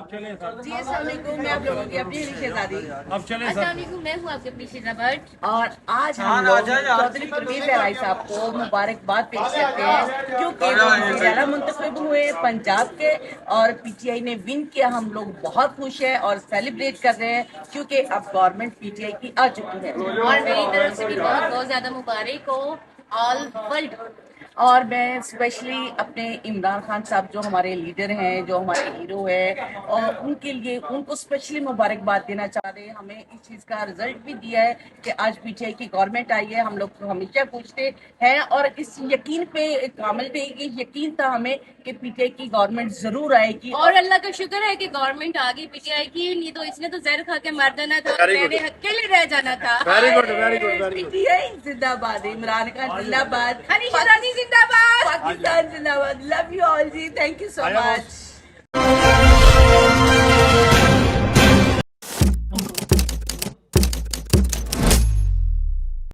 जी अस्सलाम वालेकुम, मैं आप लोगों की अपनी शहजादी। अब चले अस्सलाम सर। वालेकुम, मैं हूँ आपके पीछे रबर्ट। और आज हम लोग चौधरी परवेज लहराई साहब को मुबारकबाद पेश करते हैं क्योंकि वो वज़ीर-ए-आला मुंतखब हुए पंजाब के और पीटीआई ने विन किया। हम लोग बहुत खुश हैं और सेलिब्रेट कर रहे हैं क्योंकि अब गवर्नमेंट पीटीआई की आ चुकी है। और मेरी तरफ से भी बहुत बहुत ज्यादा मुबारक हो ऑल वर्ल्ड। और मैं स्पेशली अपने इमरान खान साहब जो हमारे लीडर हैं, जो हमारे हीरो है, और उनके लिए उनको स्पेशली मुबारकबाद देना चाह रहे हैं। हमें इस चीज़ का रिजल्ट भी दिया है कि आज पीटीआई की गवर्नमेंट आई है। हम लोग हमेशा पूछते हैं और इस यकीन पे कामिल थे कि यकीन था हमें कि पीटीआई की गवर्नमेंट जरूर आएगी। और अल्लाह का शुक्र है कि गवर्नमेंट आ गई पीटीआई की, नहीं तो इसने तो जहर खा के मर जाना था, मैंने अकेले रह जाना था। Very good very good very good. PTI जिंदाबाद, इमरान खान जिंदाबाद, अनीशा रानी जिंदाबाद। पाकिस्तान जिंदाबाद। Love you all ji, thank you so much.